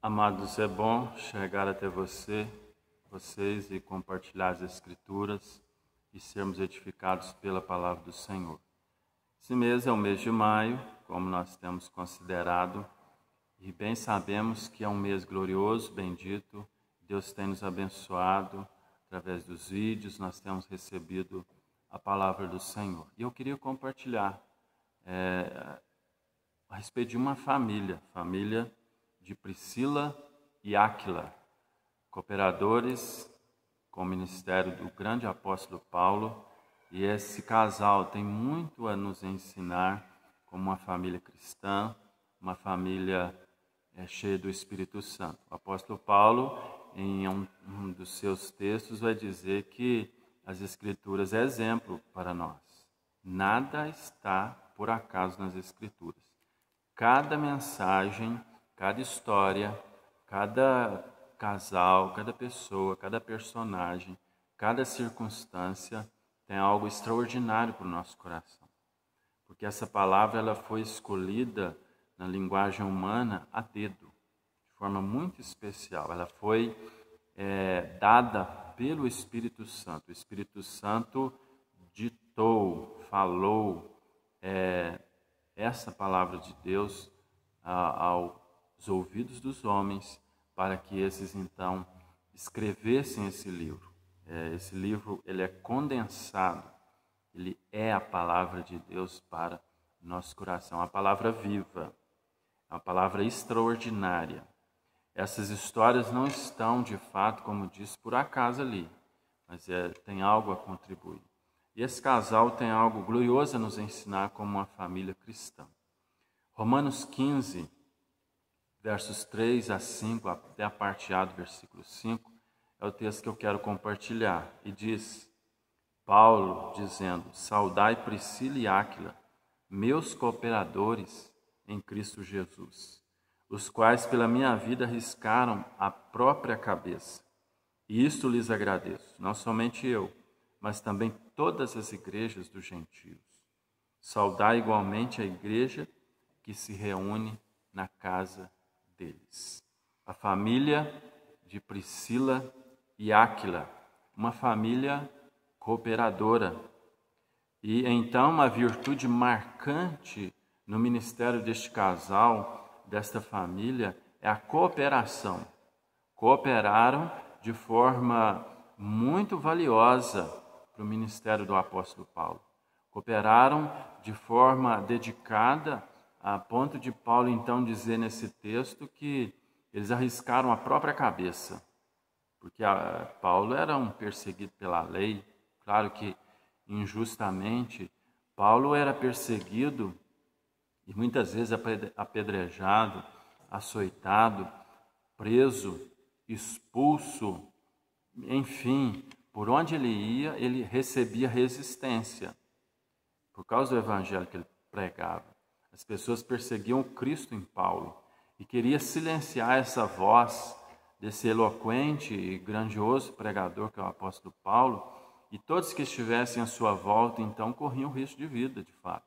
Amados, é bom chegar até vocês e compartilhar as Escrituras e sermos edificados pela palavra do Senhor. Esse mês é o mês de maio, como nós temos considerado, e bem sabemos que é um mês glorioso, bendito. Deus tem nos abençoado através dos vídeos, nós temos recebido a palavra do Senhor. E eu queria compartilhar a respeito de uma família de Priscila e Áquila, cooperadores com o ministério do grande apóstolo Paulo, e esse casal tem muito a nos ensinar como uma família cristã, uma família cheia do Espírito Santo. O apóstolo Paulo, em um dos seus textos, vai dizer que as Escrituras é exemplo para nós. Nada está por acaso nas Escrituras. Cada mensagem, cada história, cada casal, cada pessoa, cada personagem, cada circunstância tem algo extraordinário para o nosso coração. Porque essa palavra ela foi escolhida na linguagem humana a dedo, de forma muito especial. Ela foi dada pelo Espírito Santo. O Espírito Santo ditou, falou essa palavra de Deus aos ouvidos dos homens, para que esses então escrevessem esse livro. Esse livro ele é condensado, ele é a palavra de Deus para o nosso coração, a palavra viva, a palavra extraordinária. Essas histórias não estão, de fato, como disse, por acaso ali, mas tem algo a contribuir. E esse casal tem algo glorioso a nos ensinar como uma família cristã. Romanos 15, versos 3 a 5, até a parte A do versículo 5, é o texto que eu quero compartilhar. E diz, Paulo dizendo, saudai Priscila e Áquila, meus cooperadores em Cristo Jesus, os quais pela minha vida arriscaram a própria cabeça. E isto lhes agradeço, não somente eu, mas também todas as igrejas dos gentios. Saudai igualmente a igreja que se reúne na casa deles. A família de Priscila e Áquila, uma família cooperadora. E então uma virtude marcante no ministério deste casal, desta família, é a cooperação. Cooperaram de forma muito valiosa para o ministério do apóstolo Paulo. Cooperaram de forma dedicada, a ponto de Paulo então dizer nesse texto que eles arriscaram a própria cabeça, porque Paulo era um perseguido pela lei, claro que injustamente. Paulo era perseguido e muitas vezes apedrejado, açoitado, preso, expulso, enfim, por onde ele ia, ele recebia resistência por causa do evangelho que ele pregava. As pessoas perseguiam Cristo em Paulo e queria silenciar essa voz desse eloquente e grandioso pregador que é o apóstolo Paulo, e todos que estivessem à sua volta então corriam risco de vida, de fato.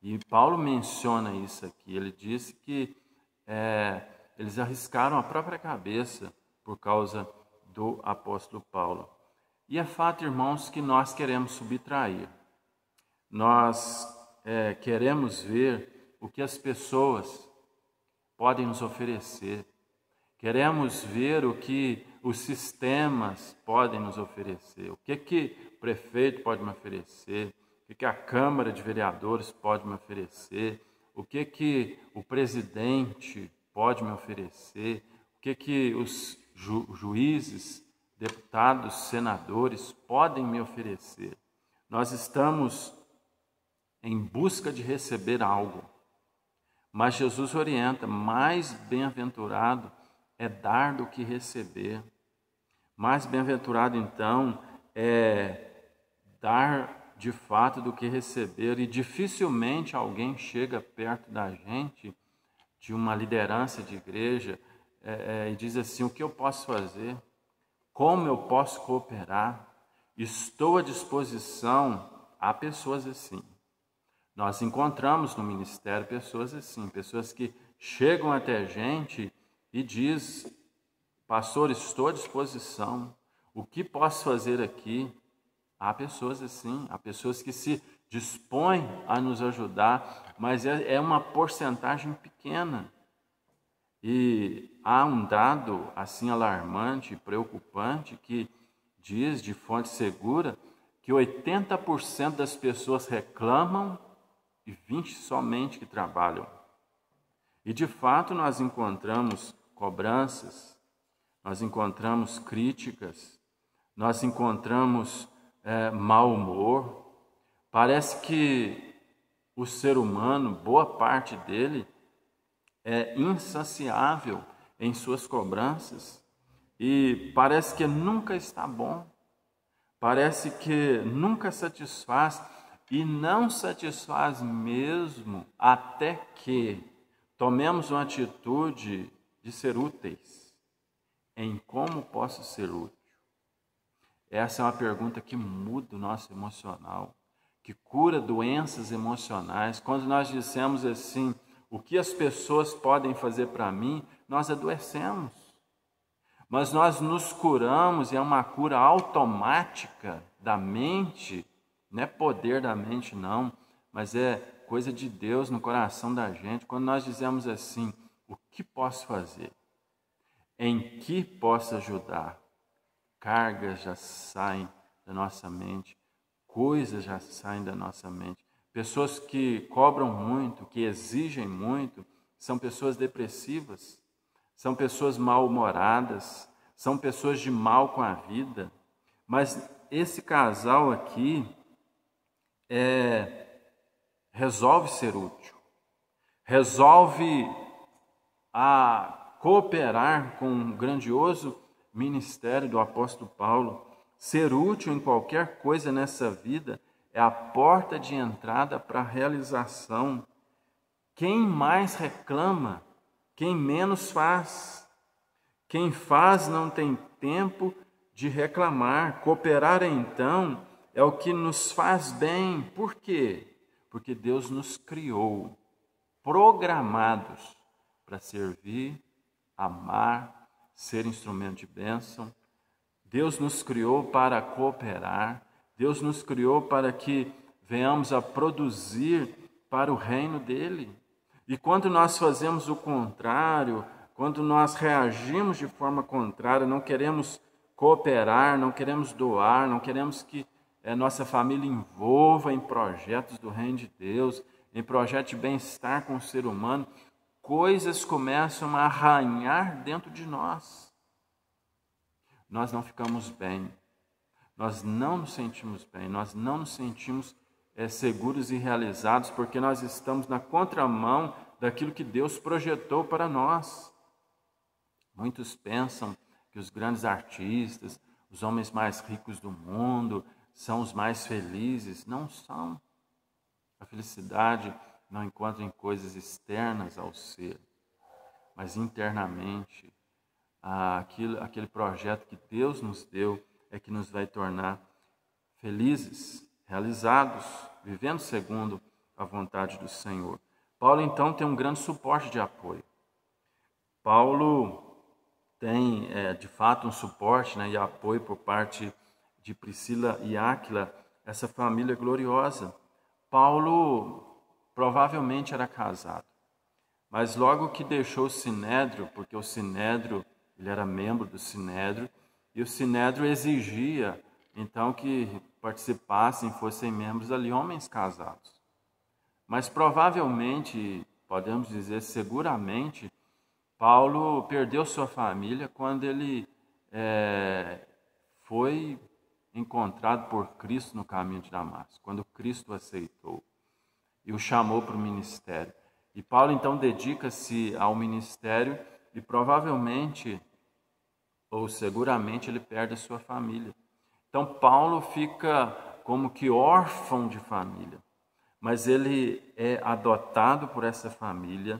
E Paulo menciona isso aqui, ele disse que eles arriscaram a própria cabeça por causa do apóstolo Paulo. E é fato, irmãos, que nós queremos subtrair. Nós queremos ver o que as pessoas podem nos oferecer. Queremos ver o que os sistemas podem nos oferecer. O que o prefeito pode me oferecer. O que a Câmara de Vereadores pode me oferecer. O que o presidente pode me oferecer. O que os juízes, deputados, senadores podem me oferecer. Nós estamos em busca de receber algo. Mas Jesus orienta, mais bem-aventurado é dar do que receber. Mais bem-aventurado, então, é dar de fato do que receber. E dificilmente alguém chega perto da gente, de uma liderança de igreja, e diz assim, o que eu posso fazer? Como eu posso cooperar? Estou à disposição. Há pessoas assim. Nós encontramos no ministério pessoas assim, pessoas que chegam até a gente e diz: pastor, estou à disposição, o que posso fazer aqui? Há pessoas assim, há pessoas que se dispõem a nos ajudar, mas é uma porcentagem pequena. E há um dado assim alarmante, preocupante, que diz de fonte segura que 80% das pessoas reclamam e 20% somente que trabalham. E de fato nós encontramos cobranças, nós encontramos críticas, nós encontramos mau humor. Parece que o ser humano, boa parte dele, é insaciável em suas cobranças e parece que nunca está bom, parece que nunca satisfaz e não satisfaz mesmo até que tomemos uma atitude de ser úteis. Em como posso ser útil? Essa é uma pergunta que muda o nosso emocional, que cura doenças emocionais. Quando nós dissemos assim, o que as pessoas podem fazer para mim, nós adoecemos. Mas nós nos curamos e é uma cura automática da mente, não é poder da mente não, mas é coisa de Deus no coração da gente. Quando nós dizemos assim, o que posso fazer? Em que posso ajudar? Cargas já saem da nossa mente, coisas já saem da nossa mente. Pessoas que cobram muito, que exigem muito, são pessoas depressivas, são pessoas mal-humoradas, são pessoas de mal com a vida. Mas esse casal aqui resolve ser útil, resolve cooperar com um grandioso ministério do apóstolo Paulo. Ser útil em qualquer coisa nessa vida é a porta de entrada para a realização. Quem mais reclama, quem menos faz. Quem faz não tem tempo de reclamar. Cooperar, então, é o que nos faz bem. Por quê? Porque Deus nos criou programados para servir, amar, ser instrumento de bênção. Deus nos criou para cooperar. Deus nos criou para que venhamos a produzir para o reino dele. E quando nós fazemos o contrário, quando nós reagimos de forma contrária, não queremos cooperar, não queremos doar, não queremos que nossa família envolva em projetos do reino de Deus, em projetos de bem-estar com o ser humano, coisas começam a arranhar dentro de nós. Nós não ficamos bem, nós não nos sentimos bem, nós não nos sentimos seguros e realizados, porque nós estamos na contramão daquilo que Deus projetou para nós. Muitos pensam que os grandes artistas, os homens mais ricos do mundo, são os mais felizes. Não são. A felicidade não encontra em coisas externas ao ser, mas internamente. Aquele projeto que Deus nos deu é que nos vai tornar felizes, realizados, vivendo segundo a vontade do Senhor. Paulo, então, tem um grande suporte de apoio. Paulo tem, de fato, um suporte e apoio por parte de Priscila e Áquila, essa família gloriosa. Paulo provavelmente era casado, mas logo que deixou o Sinédrio, porque o Sinédrio, ele era membro do Sinédrio, e o Sinédrio exigia, então, que participassem, fossem membros ali, homens casados. Mas provavelmente, podemos dizer seguramente, Paulo perdeu sua família quando ele foi encontrado por Cristo no caminho de Damasco, quando Cristo o aceitou e o chamou para o ministério. E Paulo, então, dedica-se ao ministério e provavelmente, ou seguramente, ele perde a sua família. Então, Paulo fica como que órfão de família, mas ele é adotado por essa família,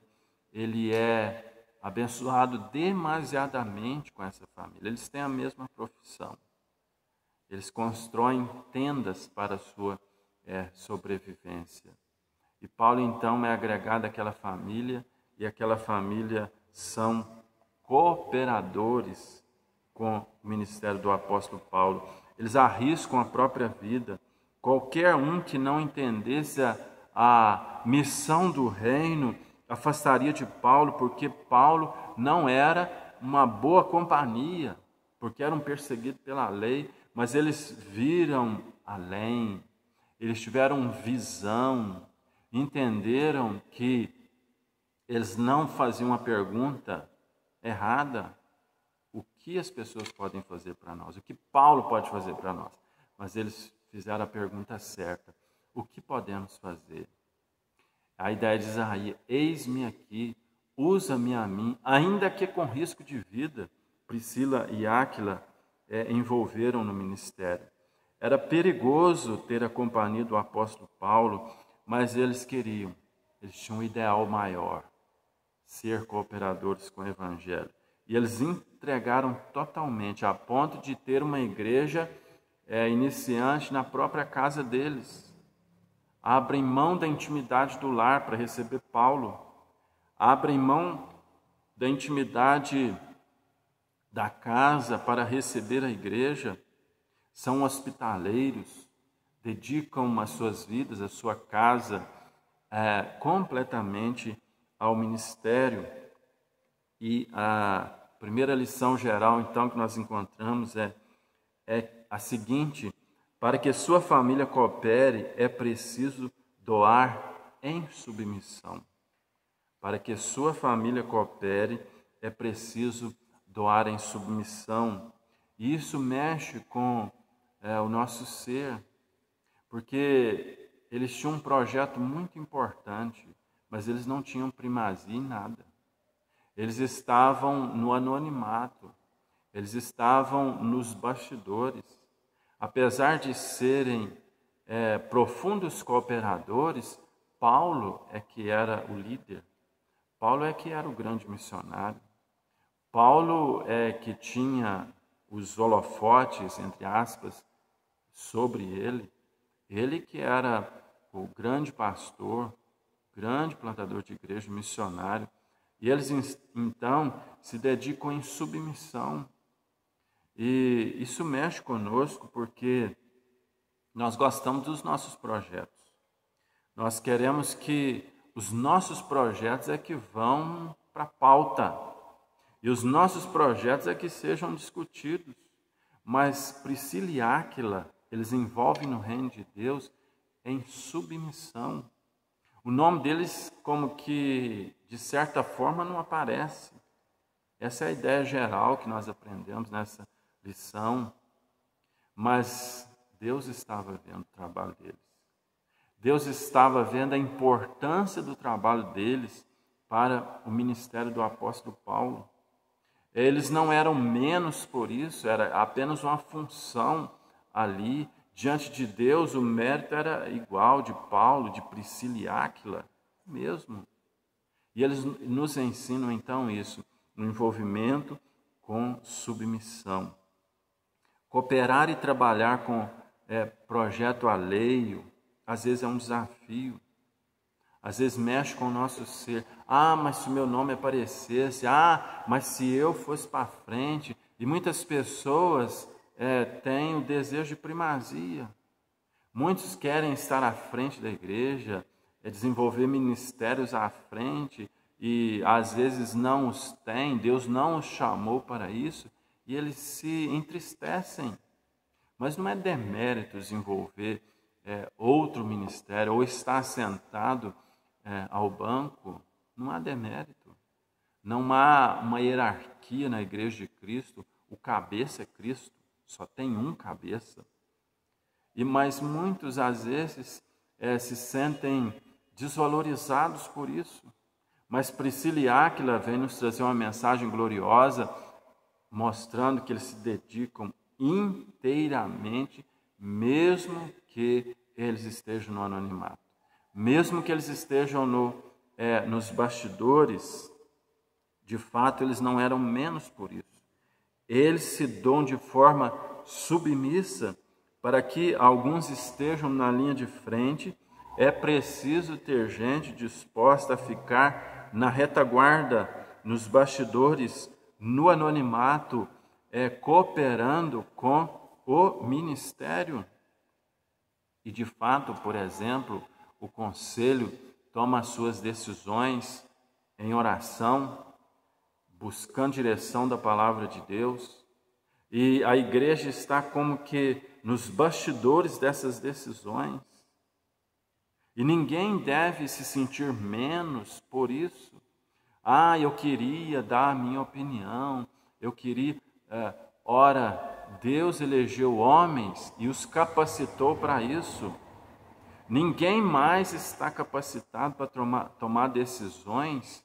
ele é abençoado demasiadamente com essa família. Eles têm a mesma profissão. Eles constroem tendas para a sua sobrevivência. E Paulo, então, é agregado àquela família, e aquela família são cooperadores com o ministério do apóstolo Paulo. Eles arriscam a própria vida. Qualquer um que não entendesse a missão do reino afastaria de Paulo, porque Paulo não era uma boa companhia, porque eram perseguidos pela lei, mas eles viram além, eles tiveram visão, entenderam que eles não faziam uma pergunta errada. O que as pessoas podem fazer para nós? O que Paulo pode fazer para nós? Mas eles fizeram a pergunta certa. O que podemos fazer? A ideia de Isaías: eis-me aqui, usa-me a mim, ainda que com risco de vida. Priscila e Áquila envolveram no ministério. Era perigoso ter a companhia do apóstolo Paulo, mas eles queriam, eles tinham um ideal maior: ser cooperadores com o evangelho. E eles entregaram totalmente, a ponto de ter uma igreja iniciante na própria casa deles. Abrem mão da intimidade do lar para receber Paulo. Abrem mão da intimidade da casa para receber a igreja. São hospitaleiros, dedicam as suas vidas, a sua casa completamente ao ministério. E a primeira lição geral, então, que nós encontramos é a seguinte: para que sua família coopere, é preciso doar em submissão. Para que sua família coopere, é preciso doar em submissão. E isso mexe com o nosso ser, porque eles tinham um projeto muito importante, mas eles não tinham primazia em nada. Eles estavam no anonimato, eles estavam nos bastidores. Apesar de serem profundos cooperadores, Paulo é que era o líder, Paulo é que era o grande missionário, Paulo é que tinha os holofotes, entre aspas, sobre ele que era o grande pastor, grande plantador de igreja, missionário. E eles, então, se dedicam em submissão. E isso mexe conosco porque nós gostamos dos nossos projetos. Nós queremos que os nossos projetos é que vão para a pauta. E os nossos projetos é que sejam discutidos. Mas Priscila e Áquila, eles envolvem no reino de Deus em submissão. O nome deles, como que, de certa forma, não aparece. Essa é a ideia geral que nós aprendemos nessa lição. Mas Deus estava vendo o trabalho deles. Deus estava vendo a importância do trabalho deles para o ministério do apóstolo Paulo. Eles não eram menos por isso, era apenas uma função ali. Diante de Deus, o mérito era igual de Paulo, de Priscila e Áquila, mesmo. E eles nos ensinam, então, isso, no envolvimento com submissão. Cooperar e trabalhar com projeto alheio, às vezes é um desafio. Às vezes mexe com o nosso ser. Mas se o meu nome aparecesse, mas se eu fosse para frente. E muitas pessoas têm o desejo de primazia. Muitos querem estar à frente da igreja, desenvolver ministérios à frente, e às vezes não os têm, Deus não os chamou para isso, e eles se entristecem. Mas não é demérito desenvolver outro ministério, ou estar sentado ao banco, não há demérito. Não há uma hierarquia na igreja de Cristo, o cabeça é Cristo, só tem um cabeça. Mas muitos, às vezes, se sentem desvalorizados por isso. Mas Priscila e Áquila vêm nos trazer uma mensagem gloriosa, mostrando que eles se dedicam inteiramente, mesmo que eles estejam no anonimato. Mesmo que eles estejam nos bastidores, de fato, eles não eram menos por isso. Eles se doam de forma submissa para que alguns estejam na linha de frente. É preciso ter gente disposta a ficar na retaguarda, nos bastidores, no anonimato, cooperando com o ministério. E de fato, por exemplo, o conselho toma as suas decisões em oração, buscando direção da palavra de Deus. E a igreja está como que nos bastidores dessas decisões. E ninguém deve se sentir menos por isso. Eu queria dar a minha opinião, eu queria... Ora, Deus elegeu homens e os capacitou para isso. Ninguém mais está capacitado para tomar decisões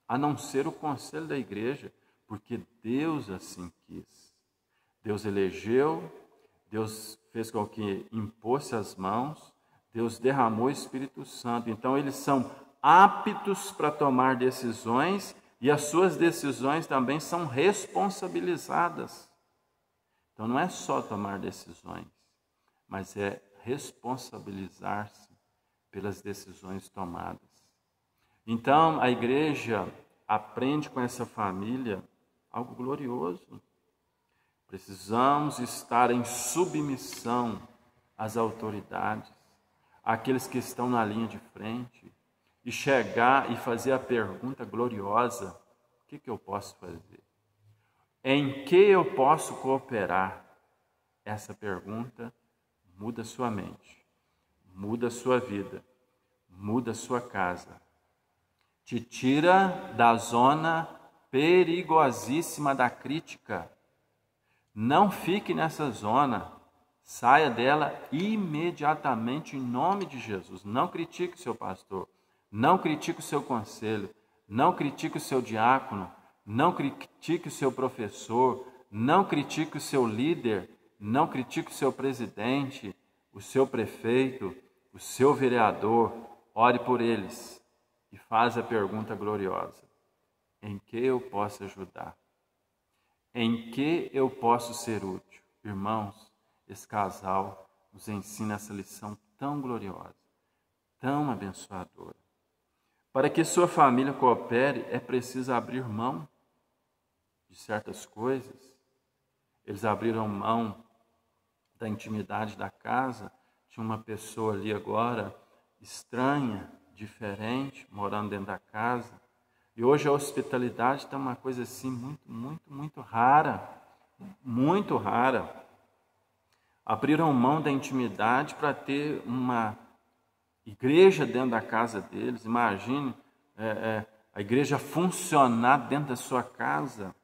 a não ser o conselho da igreja, porque Deus assim quis. Deus elegeu, Deus fez com que impôs as mãos, Deus derramou o Espírito Santo. Então eles são aptos para tomar decisões e as suas decisões também são responsabilizadas. Então não é só tomar decisões, mas é responsabilizar-se pelas decisões tomadas. Então a igreja aprende com essa família algo glorioso. Precisamos estar em submissão às autoridades, àqueles que estão na linha de frente, e chegar e fazer a pergunta gloriosa: o que eu posso fazer? Em que eu posso cooperar? Essa pergunta muda sua mente, muda sua vida, muda sua casa. Te tira da zona perigosíssima da crítica. Não fique nessa zona. Saia dela imediatamente em nome de Jesus. Não critique o seu pastor. Não critique o seu conselho. Não critique o seu diácono. Não critique o seu professor. Não critique o seu líder. Não critique o seu presidente, o seu prefeito, o seu vereador. Ore por eles e faz a pergunta gloriosa: em que eu posso ajudar? Em que eu posso ser útil? Irmãos, esse casal nos ensina essa lição tão gloriosa, tão abençoadora. Para que sua família coopere, é preciso abrir mão de certas coisas. Eles abriram mão da intimidade da casa. Tinha uma pessoa ali agora, estranha, diferente, morando dentro da casa. E hoje a hospitalidade está uma coisa assim muito rara. Muito rara. Abriram mão da intimidade para ter uma igreja dentro da casa deles. Imagine a igreja funcionar dentro da sua casa.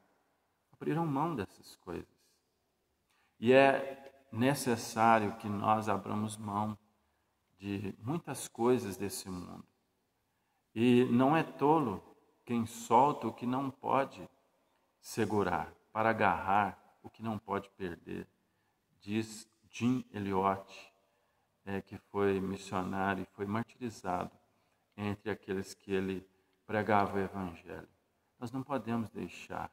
Abriram mão dessas coisas. E é necessário que nós abramos mão de muitas coisas desse mundo. E não é tolo quem solta o que não pode segurar, para agarrar o que não pode perder. Diz Jim Elliot, que foi missionário e foi martirizado entre aqueles que ele pregava o evangelho. Nós não podemos deixar.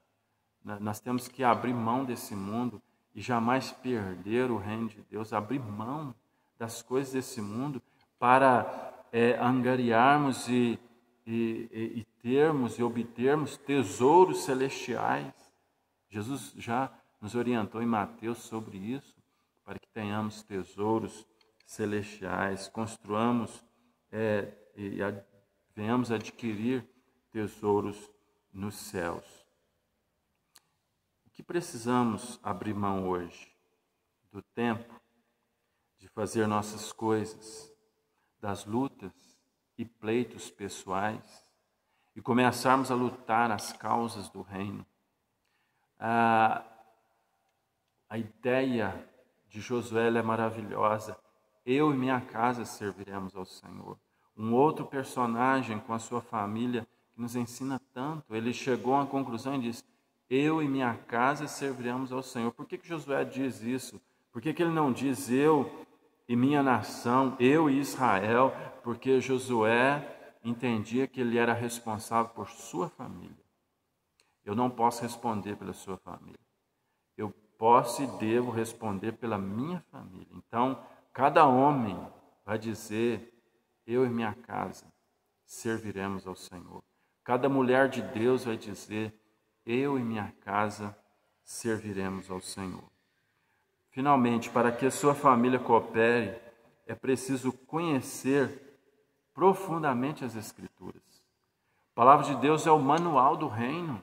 Nós temos que abrir mão desse mundo e jamais perder o reino de Deus, abrir mão das coisas desse mundo para angariarmos e termos e obtermos tesouros celestiais. Jesus já nos orientou em Mateus sobre isso, para que tenhamos tesouros celestiais, construamos e venhamos adquirir tesouros nos céus. O que precisamos abrir mão hoje? Do tempo, de fazer nossas coisas, das lutas e pleitos pessoais, e começarmos a lutar as causas do reino. A ideia de Josué é maravilhosa. Eu e minha casa serviremos ao Senhor. Um outro personagem com a sua família que nos ensina tanto, ele chegou a uma conclusão e disse: eu e minha casa serviremos ao Senhor. Por que Josué diz isso? Por que ele não diz eu e minha nação, eu e Israel? Porque Josué entendia que ele era responsável por sua família. Eu não posso responder pela sua família. Eu posso e devo responder pela minha família. Então, cada homem vai dizer: eu e minha casa serviremos ao Senhor. Cada mulher de Deus vai dizer: eu e minha casa serviremos ao Senhor. Finalmente, para que a sua família coopere, é preciso conhecer profundamente as Escrituras. A palavra de Deus é o manual do reino.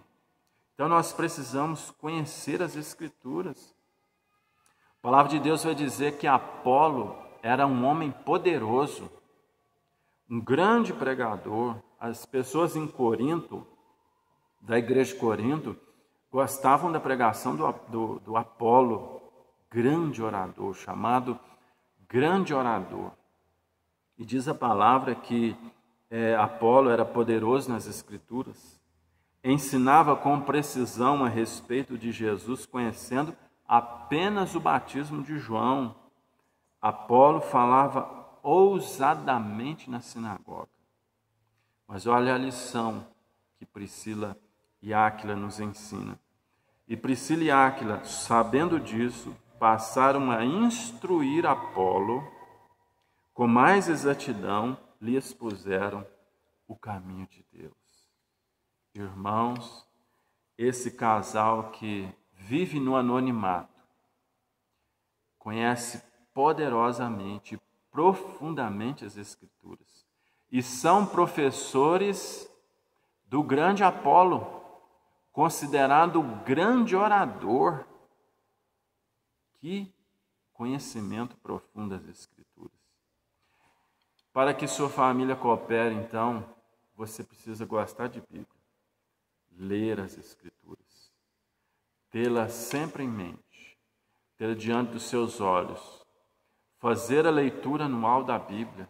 Então nós precisamos conhecer as Escrituras. A palavra de Deus vai dizer que Apolo era um homem poderoso, um grande pregador. As pessoas em Corinto, da igreja de Corinto, gostavam da pregação do Apolo, grande orador, chamado grande orador. E diz a palavra que Apolo era poderoso nas Escrituras, ensinava com precisão a respeito de Jesus, conhecendo apenas o batismo de João. Apolo falava ousadamente na sinagoga. Mas olha a lição que Priscila e Áquila nos ensinam. E Priscila e Áquila, sabendo disso, passaram a instruir Apolo, com mais exatidão lhe expuseram o caminho de Deus. Irmãos, esse casal que vive no anonimato, conhece poderosamente, profundamente as Escrituras, e são professores do grande Apolo, considerado o grande orador. Que conhecimento profundo das Escrituras. Para que sua família coopere, então, você precisa gostar de Bíblia, ler as Escrituras, tê-la sempre em mente, tê-la diante dos seus olhos, fazer a leitura anual da Bíblia,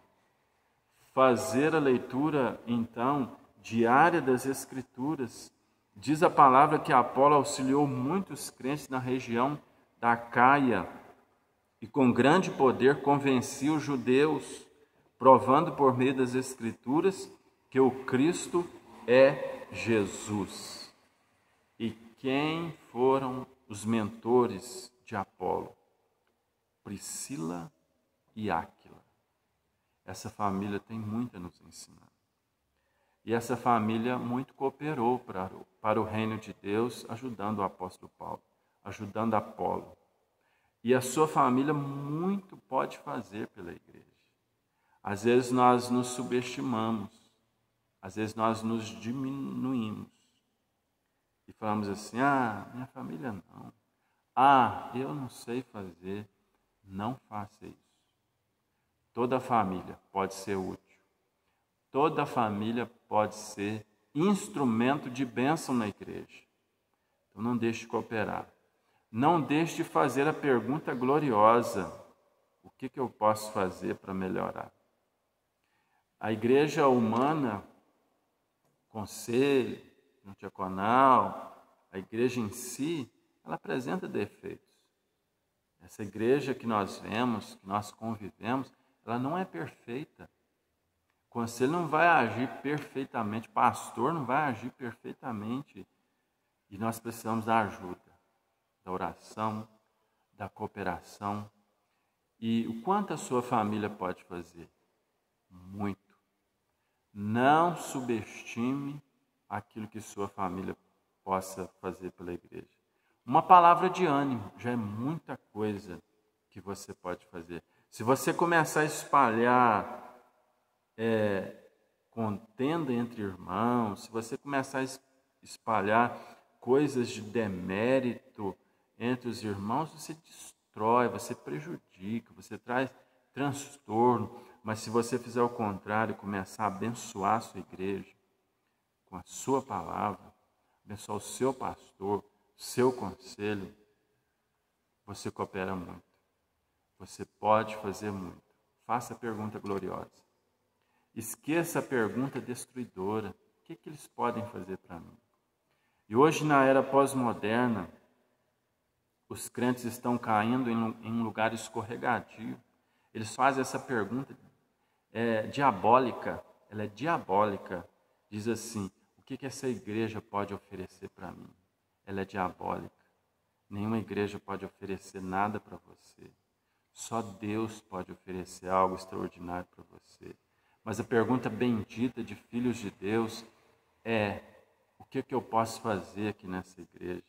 fazer a leitura, então, diária das Escrituras. Diz a palavra que Apolo auxiliou muitos crentes na região da Caia e com grande poder convencia os judeus, provando por meio das Escrituras que o Cristo é Jesus. E quem foram os mentores de Apolo? Priscila e Áquila. Essa família tem muito a nos ensinar. E essa família muito cooperou para o reino de Deus, ajudando o apóstolo Paulo, ajudando Apolo. E a sua família muito pode fazer pela igreja. Às vezes nós nos subestimamos, às vezes nós nos diminuímos. E falamos assim, minha família não. Eu não sei fazer. Não faça isso. Toda família pode ser útil. Toda família pode ser instrumento de bênção na igreja. Então não deixe de cooperar. Não deixe de fazer a pergunta gloriosa: o que eu posso fazer para melhorar? A igreja humana, conselho, diaconal, a igreja em si, ela apresenta defeitos. Essa igreja que nós vemos, que nós convivemos, ela não é perfeita. O conselho não vai agir perfeitamente, o pastor não vai agir perfeitamente. E nós precisamos da ajuda, da oração, da cooperação. E o quanto a sua família pode fazer? Muito. Não subestime aquilo que sua família possa fazer pela igreja. Uma palavra de ânimo já é muita coisa que você pode fazer. Se você começar a espalhar contenda entre irmãos, se você começar a espalhar coisas de demérito entre os irmãos, você destrói, você prejudica, você traz transtorno. Mas se você fizer o contrário, começar a abençoar a sua igreja com a sua palavra, abençoar o seu pastor, seu conselho, você coopera muito. Você pode fazer muito. Faça a pergunta gloriosa. Esqueça a pergunta destruidora. O que eles podem fazer para mim? E hoje, na era pós-moderna, os crentes estão caindo em um lugar escorregadio. Eles fazem essa pergunta diabólica. Ela é diabólica. Diz assim: o que essa igreja pode oferecer para mim? Ela é diabólica. Nenhuma igreja pode oferecer nada para você. Só Deus pode oferecer algo extraordinário para você. Mas a pergunta bendita de filhos de Deus é: o que eu posso fazer aqui nessa igreja,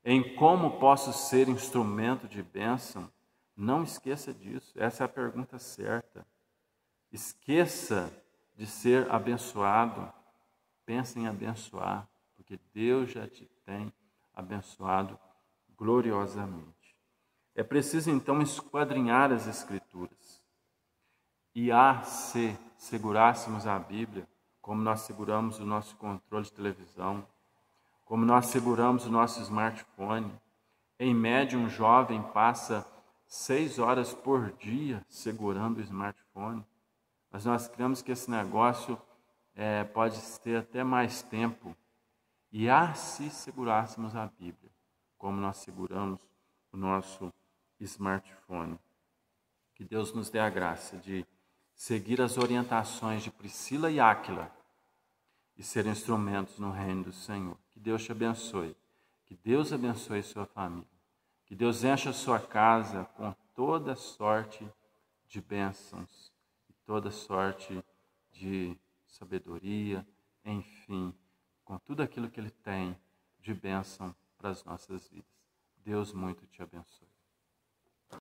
em como posso ser instrumento de bênção. Não esqueça disso, essa é a pergunta certa. Esqueça de ser abençoado, pense em abençoar, porque Deus já te tem abençoado gloriosamente. É preciso então esquadrinhar as Escrituras. E se segurássemos a Bíblia, como nós seguramos o nosso controle de televisão, como nós seguramos o nosso smartphone, em média um jovem passa 6 horas por dia segurando o smartphone, mas nós cremos que esse negócio pode ter até mais tempo. E se segurássemos a Bíblia, como nós seguramos o nosso smartphone. Que Deus nos dê a graça de seguir as orientações de Priscila e Áquila e ser instrumentos no reino do Senhor. Que Deus te abençoe. Que Deus abençoe sua família. Que Deus encha a sua casa com toda sorte de bênçãos e toda sorte de sabedoria, enfim, com tudo aquilo que Ele tem de bênção para as nossas vidas. Deus muito te abençoe.